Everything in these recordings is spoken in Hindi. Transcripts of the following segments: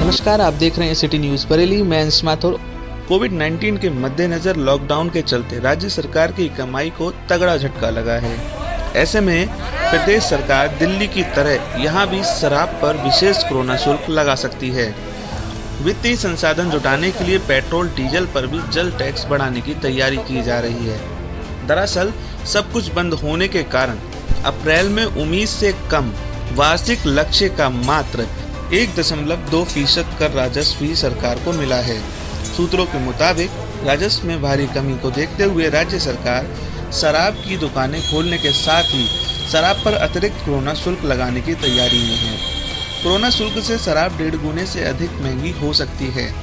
नमस्कार, आप देख रहे हैं सिटी न्यूज बरेली। मैं अंश माथुर। कोविड-19 के मद्देनजर लॉकडाउन के चलते राज्य सरकार की कमाई को तगड़ा झटका लगा है। ऐसे में प्रदेश सरकार दिल्ली की तरह यहां भी शराब पर विशेष कोरोना शुल्क लगा सकती है। वित्तीय संसाधन जुटाने के लिए पेट्रोल डीजल पर भी जल्द टैक्स बढ़ाने की तैयारी की जा रही है। दरअसल सब कुछ बंद होने के कारण अप्रैल में उम्मीद से कम वार्षिक लक्ष्य का मात्र 1.2% कर राजस्व भी सरकार को मिला है। सूत्रों के मुताबिक राजस्व में भारी कमी को देखते हुए राज्य सरकार शराब की दुकानें खोलने के साथ ही शराब पर अतिरिक्त कोरोना शुल्क लगाने की तैयारी में है। कोरोना शुल्क से शराब 1.5 गुने से अधिक महंगी हो सकती है।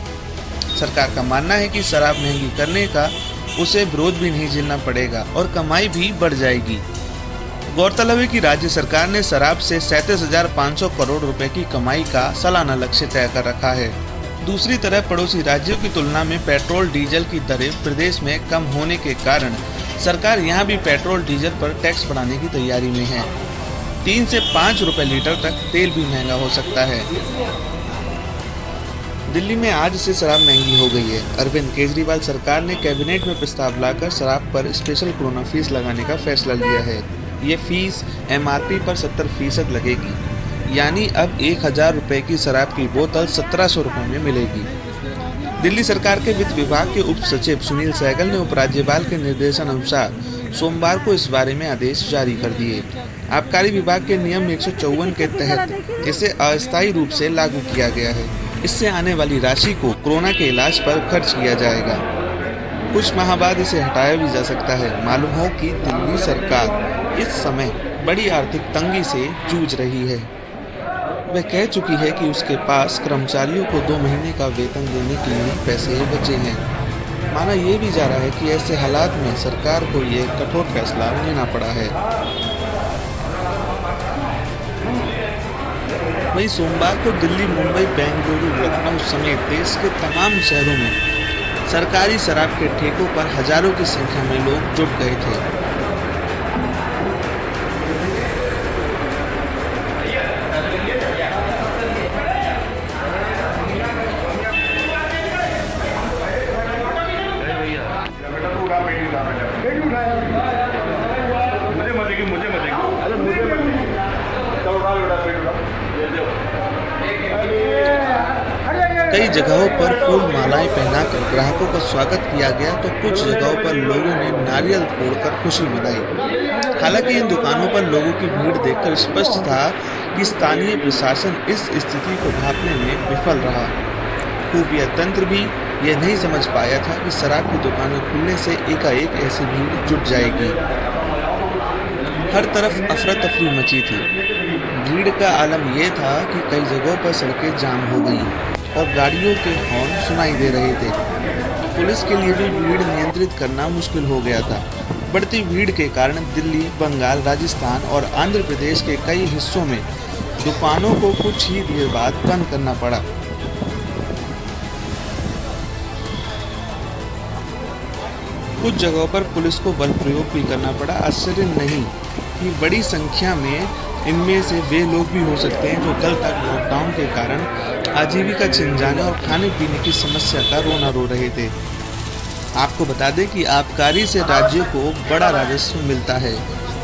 सरकार का मानना है कि शराब महंगी करने का उसे विरोध भी नहीं झेलना पड़ेगा और कमाई भी बढ़ जाएगी। गौरतलब है कि राज्य सरकार ने शराब से 37,500 करोड़ रुपए की कमाई का सालाना लक्ष्य तय कर रखा है। दूसरी तरफ पड़ोसी राज्यों की तुलना में पेट्रोल डीजल की दरें प्रदेश में कम होने के कारण सरकार यहां भी पेट्रोल डीजल पर टैक्स बढ़ाने की तैयारी में है। 3 से 5 रुपए लीटर तक तेल भी महंगा हो सकता है। दिल्ली में आज से शराब महंगी हो गई है। अरविंद केजरीवाल सरकार ने कैबिनेट में प्रस्ताव लाकर शराब पर स्पेशल कोरोना फीस लगाने का फैसला लिया है। ये फीस MRP पर 70% लगेगी, यानी अब 1,000 रुपए की शराब की बोतल 1,700 रुपए में मिलेगी। दिल्ली सरकार के वित्त विभाग के उप सचिव सुनील सहगल ने उपराज्यपाल के निर्देशन अनुसार सोमवार को इस बारे में आदेश जारी कर दिए। आबकारी विभाग के नियम 154 के तहत इसे अस्थायी रूप से लागू किया गया है। इससे आने वाली राशि को कोरोना के इलाज पर खर्च किया जाएगा। कुछ माह बाद इसे हटाया भी जा सकता है। मालूम हो कि दिल्ली सरकार इस समय बड़ी आर्थिक तंगी से जूझ रही है। वह कह चुकी है कि उसके पास कर्मचारियों को 2 महीने का वेतन देने के लिए पैसे बचे हैं। माना यह भी जा रहा है कि ऐसे हालात में सरकार को ये कठोर फैसला लेना पड़ा है। वहीं सोमवार को दिल्ली, मुंबई, बेंगलुरु, लखनऊ समेत देश के तमाम शहरों में सरकारी शराब के ठेकों पर हजारों की संख्या में लोग जुट गए थे। कई जगहों पर फूल मालाएं पहनाकर ग्राहकों का स्वागत किया गया, तो कुछ जगहों पर लोगों ने नारियल फोड़कर खुशी मनाई। हालांकि इन दुकानों पर लोगों की भीड़ देखकर स्पष्ट था कि स्थानीय प्रशासन इस स्थिति को भांपने में विफल रहा। खुफिया तंत्र भी यह नहीं समझ पाया था कि शराब की दुकानें खुलने से एकाएक ऐसी भीड़ जुट जाएगी। हर तरफ अफरा तफरी मची थी। भीड़ का आलम यह था कि कई जगहों पर सड़कें जाम हो गईं और गाड़ियों के हॉर्न सुनाई दे रहे थे। पुलिस के लिए भी भीड़ नियंत्रित करना मुश्किल हो गया था। बढ़ती भीड़ के कारण दिल्ली, बंगाल, राजस्थान और आंध्र प्रदेश के कई हिस्सों में दुकानों को कुछ ही देर बाद बंद करना पड़ा। कुछ जगहों पर पुलिस को बल प्रयोग भी करना पड़ा। आश्चर्य नहीं कि बड़ी संख्या में इनमें से वे लोग भी हो सकते हैं जो कल तक लॉकडाउन के कारण आजीविका छिन जाने और खाने पीने की समस्या का रोना रो रहे थे। आपको बता दें कि आबकारी से राज्यों को बड़ा राजस्व मिलता है।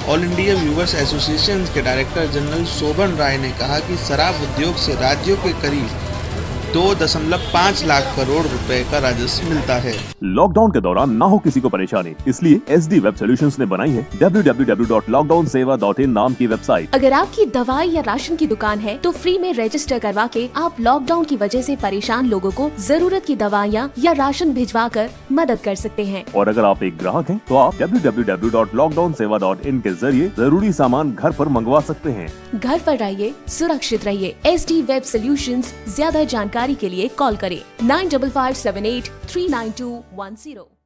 ऑल इंडिया व्यूअर्स एसोसिएशन के डायरेक्टर जनरल शोभन राय ने कहा कि शराब उद्योग से राज्यों के करीब 2.5 लाख करोड़ रुपए का राजस्व मिलता है। लॉकडाउन के दौरान ना हो किसी को परेशानी, इसलिए SD वेब सॉल्यूशंस ने बनाई है www.lockdownseva.in नाम की वेबसाइट। अगर आपकी दवाई या राशन की दुकान है तो फ्री में रजिस्टर करवा के आप लॉकडाउन की वजह से परेशान लोगों को जरूरत की दवाइयाँ या राशन भिजवा कर मदद कर सकते हैं। और अगर आप एक ग्राहक हैं तो आप www.lockdownseva.in के जरिए जरूरी सामान घर पर मंगवा सकते हैं। घर पर रहिए, सुरक्षित रहिए। SD web solutions. ज्यादा जानकारी के लिए कॉल करें 9557839210।